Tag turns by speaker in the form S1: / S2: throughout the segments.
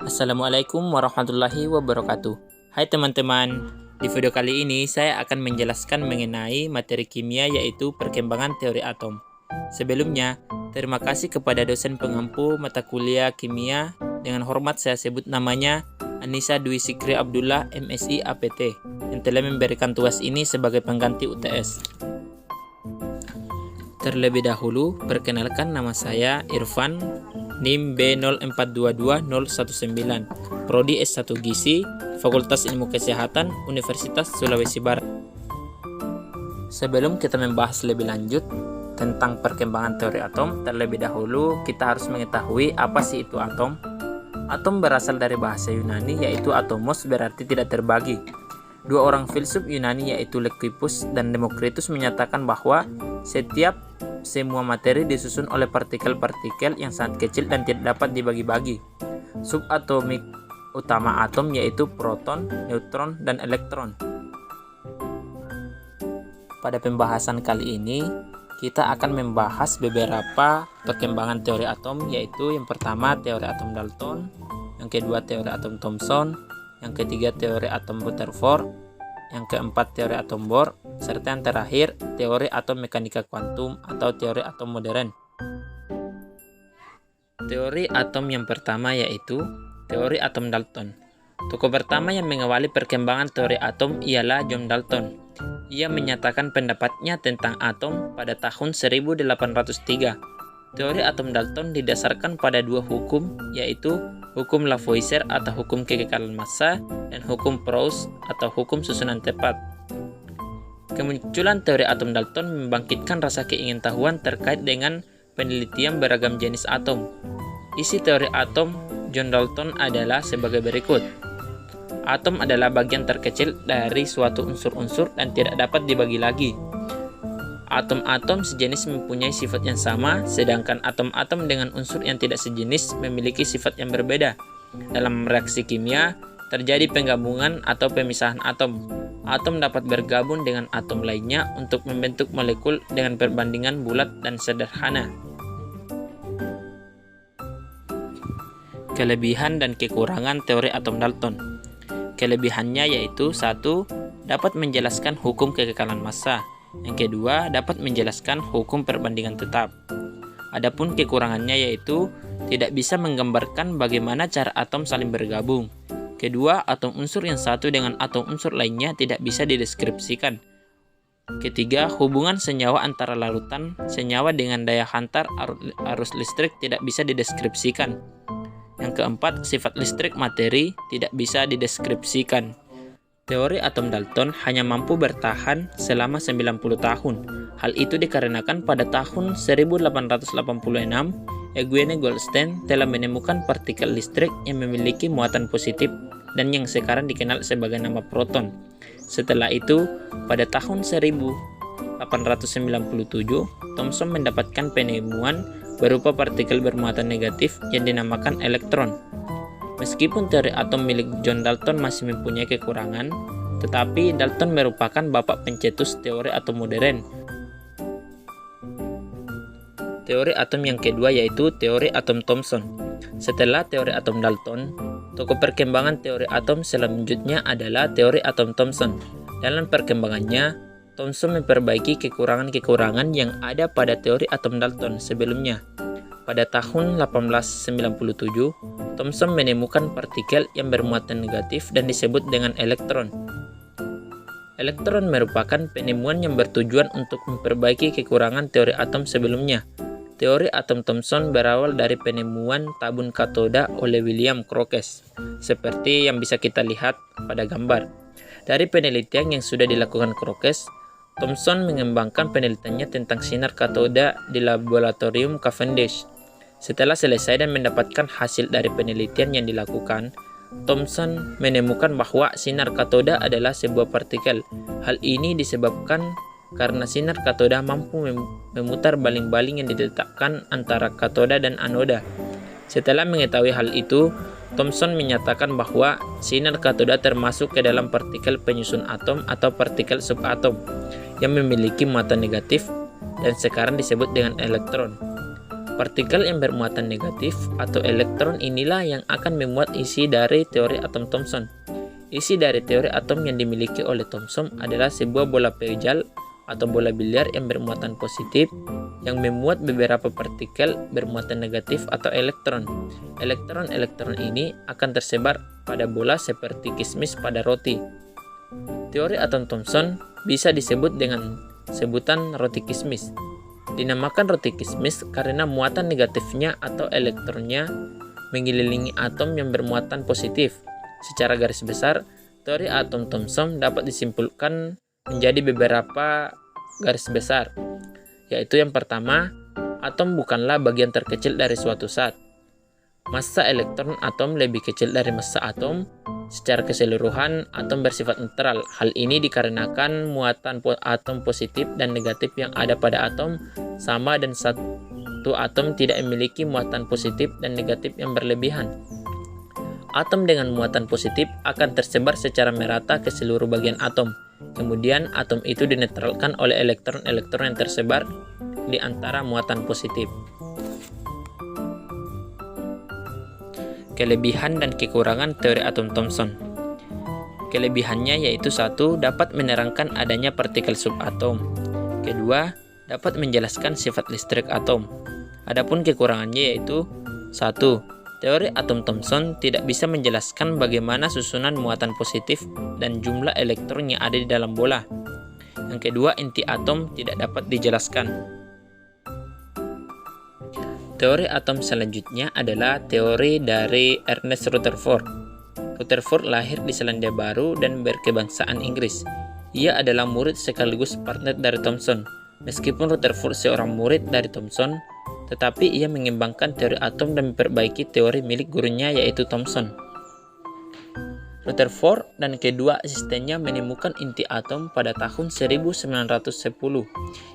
S1: Assalamualaikum warahmatullahi wabarakatuh. Hai teman-teman, di video kali ini saya akan menjelaskan mengenai materi kimia yaitu perkembangan teori atom. Sebelumnya, terima kasih kepada dosen pengampu mata kuliah kimia. Dengan hormat saya sebut namanya Anissa Dwi Sikri Abdullah MSI APT yang telah memberikan tugas ini sebagai pengganti UTS. Terlebih dahulu, perkenalkan nama saya Irfan, NIM B0422019, Prodi S1 Gizi, Fakultas Ilmu Kesehatan, Universitas Sulawesi Barat. Sebelum kita membahas lebih lanjut tentang perkembangan teori atom, terlebih dahulu kita harus mengetahui apa sih itu atom. Atom berasal dari bahasa Yunani yaitu atomos, berarti tidak terbagi. Dua orang filsuf Yunani yaitu Leucippus dan Democritus menyatakan bahwa semua materi disusun oleh partikel-partikel yang sangat kecil dan tidak dapat dibagi-bagi. Subatomik utama atom yaitu proton, neutron, dan elektron. Pada pembahasan kali ini, kita akan membahas beberapa perkembangan teori atom, yaitu yang pertama teori atom Dalton, yang kedua teori atom Thomson, yang ketiga teori atom Rutherford, yang keempat teori atom Bohr, serta yang terakhir teori atom mekanika kuantum atau teori atom modern. Teori atom yang pertama yaitu teori atom Dalton. Tokoh pertama yang mengawali perkembangan teori atom ialah John Dalton. Ia menyatakan pendapatnya tentang atom pada tahun 1803. Teori atom Dalton didasarkan pada dua hukum, yaitu hukum Lavoisier atau hukum kekekalan massa dan hukum Proust atau hukum susunan tepat. Kemunculan teori atom Dalton membangkitkan rasa keingintahuan terkait dengan penelitian beragam jenis atom. Isi teori atom John Dalton adalah sebagai berikut. Atom adalah bagian terkecil dari suatu unsur-unsur dan tidak dapat dibagi lagi. Atom-atom sejenis mempunyai sifat yang sama, sedangkan atom-atom dengan unsur yang tidak sejenis memiliki sifat yang berbeda. Dalam reaksi kimia, terjadi penggabungan atau pemisahan atom. Atom dapat bergabung dengan atom lainnya untuk membentuk molekul dengan perbandingan bulat dan sederhana. Kelebihan dan kekurangan teori atom Dalton. Kelebihannya yaitu 1. Dapat menjelaskan hukum kekekalan massa. Yang kedua, dapat menjelaskan hukum perbandingan tetap. Adapun kekurangannya yaitu tidak bisa menggambarkan bagaimana cara atom saling bergabung. Kedua, atom unsur yang satu dengan atom unsur lainnya tidak bisa dideskripsikan. Ketiga, hubungan senyawa antara larutan senyawa dengan daya hantar arus listrik tidak bisa dideskripsikan. Yang keempat, sifat listrik materi tidak bisa dideskripsikan. Teori atom Dalton hanya mampu bertahan selama 90 tahun. Hal itu dikarenakan pada tahun 1886, Eugene Goldstein telah menemukan partikel listrik yang memiliki muatan positif dan yang sekarang dikenal sebagai nama proton. Setelah itu, pada tahun 1897, Thomson mendapatkan penemuan berupa partikel bermuatan negatif yang dinamakan elektron. Meskipun teori atom milik John Dalton masih mempunyai kekurangan, tetapi Dalton merupakan bapak pencetus teori atom modern. Teori atom yang kedua yaitu teori atom Thomson. Setelah teori atom Dalton, tokoh perkembangan teori atom selanjutnya adalah teori atom Thomson. Dalam perkembangannya, Thomson memperbaiki kekurangan-kekurangan yang ada pada teori atom Dalton sebelumnya. Pada tahun 1897, Thomson menemukan partikel yang bermuatan negatif dan disebut dengan elektron. Elektron merupakan penemuan yang bertujuan untuk memperbaiki kekurangan teori atom sebelumnya. Teori atom Thomson berawal dari penemuan tabung katoda oleh William Crookes, seperti yang bisa kita lihat pada gambar. Dari penelitian yang sudah dilakukan Crookes, Thomson mengembangkan penelitiannya tentang sinar katoda di laboratorium Cavendish. Setelah selesai dan mendapatkan hasil dari penelitian yang dilakukan, Thomson menemukan bahwa sinar katoda adalah sebuah partikel. Hal ini disebabkan karena sinar katoda mampu memutar baling-baling yang diletakkan antara katoda dan anoda. Setelah mengetahui hal itu, Thomson menyatakan bahwa sinar katoda termasuk ke dalam partikel penyusun atom atau partikel subatom yang memiliki muatan negatif dan sekarang disebut dengan elektron. Partikel yang bermuatan negatif atau elektron inilah yang akan memuat isi dari teori atom Thomson. Isi dari teori atom yang dimiliki oleh Thomson adalah sebuah bola pejal atau bola biliar yang bermuatan positif yang memuat beberapa partikel bermuatan negatif atau elektron. Elektron-elektron ini akan tersebar pada bola seperti kismis pada roti. Teori atom Thomson bisa disebut dengan sebutan roti kismis. Dinamakan roti kismis karena muatan negatifnya atau elektronnya mengelilingi atom yang bermuatan positif. Secara garis besar, teori atom Thomson dapat disimpulkan menjadi beberapa garis besar, yaitu yang pertama, atom bukanlah bagian terkecil dari suatu zat. Massa elektron atom lebih kecil dari massa atom. Secara keseluruhan, atom bersifat netral. Hal ini dikarenakan muatan atom positif dan negatif yang ada pada atom sama dan satu atom tidak memiliki muatan positif dan negatif yang berlebihan. Atom dengan muatan positif akan tersebar secara merata ke seluruh bagian atom. Kemudian atom itu dinetralkan oleh elektron-elektron yang tersebar di antara muatan positif. Kelebihan dan kekurangan teori atom Thomson. Kelebihannya yaitu 1. Dapat menerangkan adanya partikel subatom. Kedua, dapat menjelaskan sifat listrik atom. Adapun kekurangannya yaitu 1. Teori atom Thomson tidak bisa menjelaskan bagaimana susunan muatan positif dan jumlah elektron yang ada di dalam bola. Yang kedua, inti atom tidak dapat dijelaskan. Teori atom selanjutnya adalah teori dari Ernest Rutherford. Rutherford lahir di Selandia Baru dan berkebangsaan Inggris. Ia adalah murid sekaligus partner dari Thomson. Meskipun Rutherford seorang murid dari Thomson, tetapi ia mengembangkan teori atom dan memperbaiki teori milik gurunya yaitu Thomson. Rutherford dan kedua asistennya menemukan inti atom pada tahun 1910.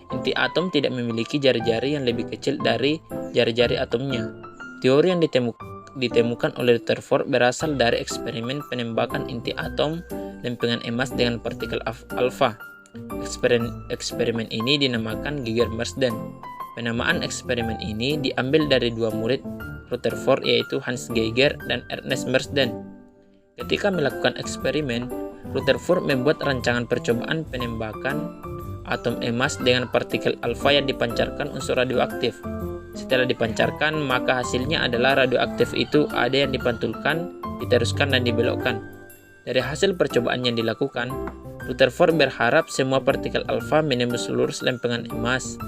S1: Inti atom tidak memiliki jari-jari yang lebih kecil dari jari-jari atomnya. Teori yang ditemukan oleh Rutherford berasal dari eksperimen penembakan inti atom lempengan emas dengan partikel alfa. Eksperimen ini dinamakan Geiger-Marsden. Penamaan eksperimen ini diambil dari dua murid Rutherford yaitu Hans Geiger dan Ernest Marsden. Ketika melakukan eksperimen, Rutherford membuat rancangan percobaan penembakan atom emas dengan partikel alfa yang dipancarkan unsur radioaktif. Setelah dipancarkan, maka hasilnya adalah radioaktif itu ada yang dipantulkan, diteruskan, dan dibelokkan. Dari hasil percobaan yang dilakukan, Rutherford berharap semua partikel alfa menembus lurus lempengan emas.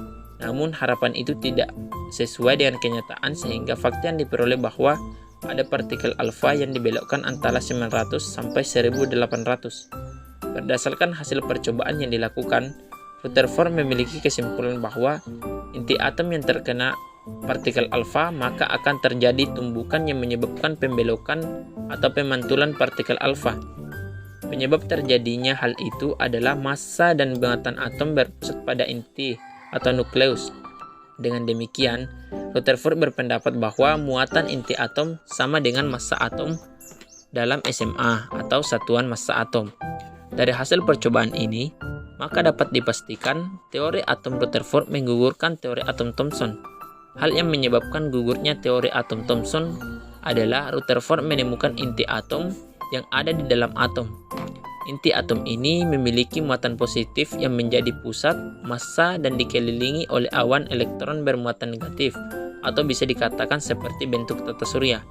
S1: Namun harapan itu tidak sesuai dengan kenyataan sehingga fakta yang diperoleh bahwa ada partikel alfa yang dibelokkan antara 900 sampai 1800. Berdasarkan hasil percobaan yang dilakukan, Rutherford memiliki kesimpulan bahwa inti atom yang terkena partikel alfa maka akan terjadi tumbukan yang menyebabkan pembelokan atau pemantulan partikel alfa. Penyebab terjadinya hal itu adalah massa dan muatan atom berpusat pada inti atau nukleus. Dengan demikian, Rutherford berpendapat bahwa muatan inti atom sama dengan massa atom dalam SMA atau satuan massa atom. Dari hasil percobaan ini, maka dapat dipastikan teori atom Rutherford menggugurkan teori atom Thomson. Hal yang menyebabkan gugurnya teori atom Thomson adalah Rutherford menemukan inti atom yang ada di dalam atom. Inti atom ini memiliki muatan positif yang menjadi pusat massa dan dikelilingi oleh awan elektron bermuatan negatif, atau bisa dikatakan seperti bentuk tata surya.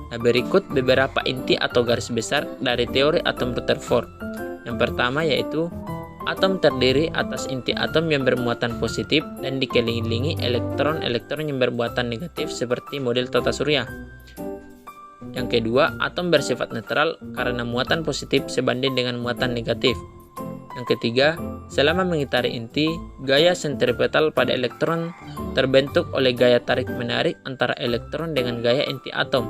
S1: Nah, berikut beberapa inti atau garis besar dari teori atom Rutherford. Yang pertama yaitu atom terdiri atas inti atom yang bermuatan positif dan dikelilingi elektron-elektron yang bermuatan negatif seperti model tata surya. Yang kedua, atom bersifat netral karena muatan positif sebanding dengan muatan negatif. Yang ketiga, selama mengitari inti, gaya sentripetal pada elektron terbentuk oleh gaya tarik-menarik antara elektron dengan gaya inti atom.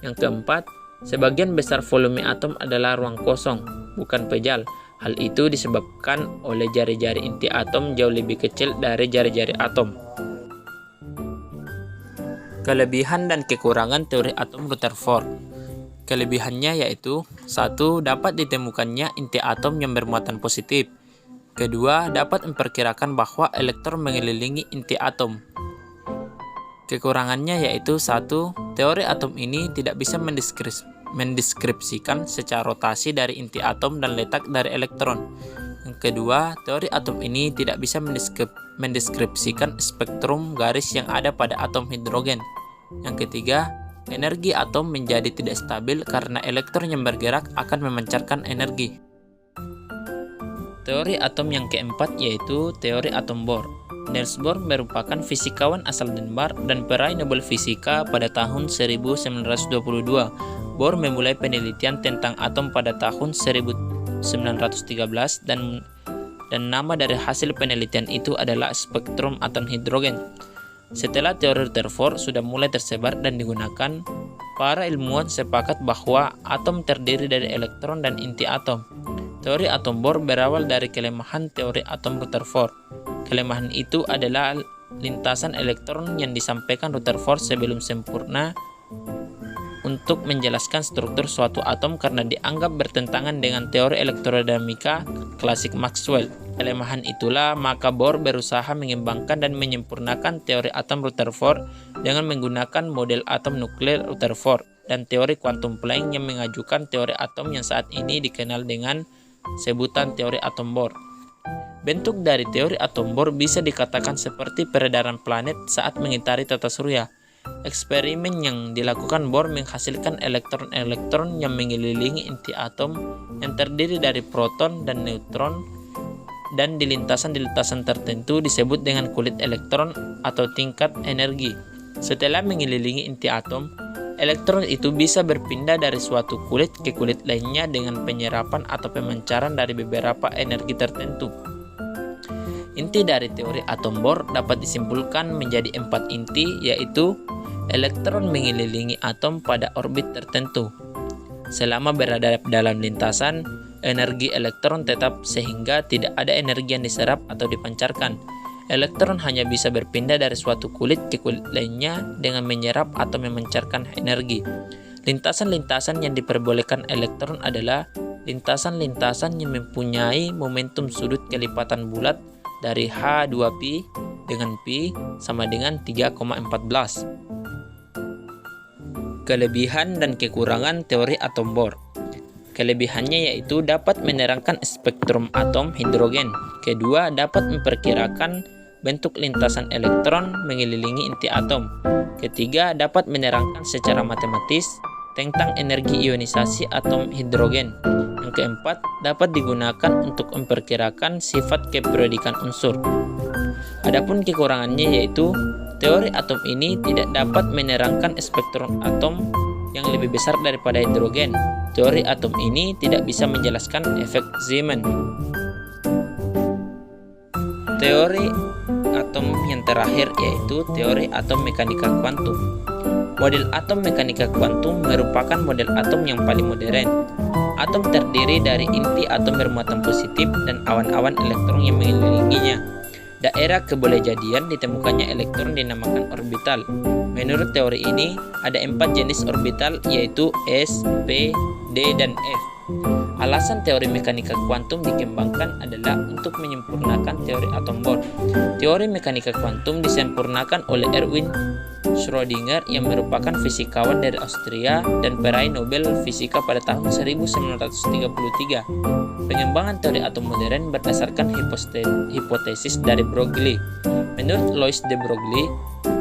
S1: Yang keempat, sebagian besar volume atom adalah ruang kosong, bukan pejal. Hal itu disebabkan oleh jari-jari inti atom jauh lebih kecil dari jari-jari atom. Kelebihan dan kekurangan teori atom Rutherford. Kelebihannya yaitu 1. Dapat ditemukannya inti atom yang bermuatan positif. Kedua, dapat memperkirakan bahwa elektron mengelilingi inti atom. Kekurangannya yaitu satu, teori atom ini tidak bisa mendeskripsikan secara rotasi dari inti atom dan letak dari elektron. Yang kedua, teori atom ini tidak bisa mendeskripsikan spektrum garis yang ada pada atom hidrogen. Yang ketiga, energi atom menjadi tidak stabil karena elektron yang bergerak akan memancarkan energi. Teori atom yang keempat yaitu teori atom Bohr. Niels Bohr merupakan fisikawan asal Denmark dan peraih Nobel Fisika pada tahun 1922. Bohr memulai penelitian tentang atom pada tahun 1913 dan nama dari hasil penelitian itu adalah spektrum atom hidrogen. Setelah teori Rutherford sudah mulai tersebar dan digunakan, para ilmuwan sepakat bahwa atom terdiri dari elektron dan inti atom. Teori atom Bohr berawal dari kelemahan teori atom Rutherford. Kelemahan itu adalah lintasan elektron yang disampaikan Rutherford sebelum sempurna untuk menjelaskan struktur suatu atom karena dianggap bertentangan dengan teori elektrodinamika klasik Maxwell. Kelemahan itulah maka Bohr berusaha mengembangkan dan menyempurnakan teori atom Rutherford dengan menggunakan model atom nuklir Rutherford dan teori quantum Planck yang mengajukan teori atom yang saat ini dikenal dengan sebutan teori atom Bohr. Bentuk dari teori atom Bohr bisa dikatakan seperti peredaran planet saat mengitari tata surya. Eksperimen yang dilakukan Bohr menghasilkan elektron-elektron yang mengelilingi inti atom yang terdiri dari proton dan neutron, dan di lintasan-lintasan tertentu disebut dengan kulit elektron atau tingkat energi. Setelah mengelilingi inti atom, elektron itu bisa berpindah dari suatu kulit ke kulit lainnya dengan penyerapan atau pemancaran dari beberapa energi tertentu. Inti dari teori atom Bohr dapat disimpulkan menjadi 4 inti, yaitu elektron mengelilingi atom pada orbit tertentu. Selama berada dalam lintasan, energi elektron tetap sehingga tidak ada energi yang diserap atau dipancarkan. Elektron hanya bisa berpindah dari suatu kulit ke kulit lainnya dengan menyerap atau memancarkan energi. Lintasan-lintasan yang diperbolehkan elektron adalah lintasan-lintasan yang mempunyai momentum sudut kelipatan bulat dari H2pi dengan pi sama dengan 3,14. Kelebihan dan kekurangan teori atom Bohr. Kelebihannya yaitu dapat menerangkan spektrum atom hidrogen. Kedua, dapat memperkirakan bentuk lintasan elektron mengelilingi inti atom. Ketiga, dapat menerangkan secara matematis tentang energi ionisasi atom hidrogen. Yang keempat, dapat digunakan untuk memperkirakan sifat keperiodikan unsur. Adapun kekurangannya yaitu teori atom ini tidak dapat menerangkan spektrum atom yang lebih besar daripada hidrogen. Teori atom ini tidak bisa menjelaskan efek Zeeman. Teori atom yang terakhir yaitu teori atom mekanika kuantum. Model atom mekanika kuantum merupakan model atom yang paling modern. Atom terdiri dari inti atom bermuatan positif dan awan-awan elektron yang mengelilinginya. Daerah kebolehjadian ditemukannya elektron dinamakan orbital. Menurut teori ini, ada 4 jenis orbital yaitu S, P, D, dan F. Alasan teori mekanika kuantum dikembangkan adalah untuk menyempurnakan teori atom Bohr. Teori mekanika kuantum disempurnakan oleh Erwin Schrödinger yang merupakan fisikawan dari Austria dan peraih Nobel Fisika pada tahun 1933. Pengembangan teori atom modern berdasarkan hipotesis dari Broglie. Menurut Louis de Broglie,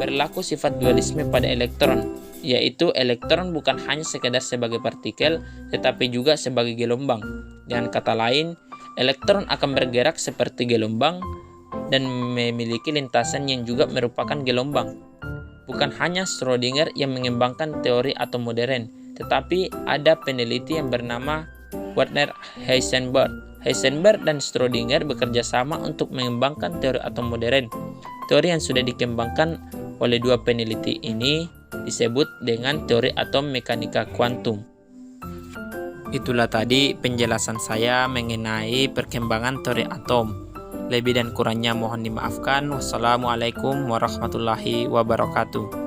S1: berlaku sifat dualisme pada elektron, yaitu elektron bukan hanya sekedar sebagai partikel, tetapi juga sebagai gelombang. Dengan kata lain, elektron akan bergerak seperti gelombang dan memiliki lintasan yang juga merupakan gelombang. Bukan hanya Schrödinger yang mengembangkan teori atom modern, tetapi ada peneliti yang bernama Werner Heisenberg. Heisenberg dan Schrödinger bekerja sama untuk mengembangkan teori atom modern. Teori yang sudah dikembangkan oleh dua peneliti ini disebut dengan teori atom mekanika kuantum. Itulah tadi penjelasan saya mengenai perkembangan teori atom. Lebih dan kurangnya mohon dimaafkan. Wassalamualaikum warahmatullahi wabarakatuh.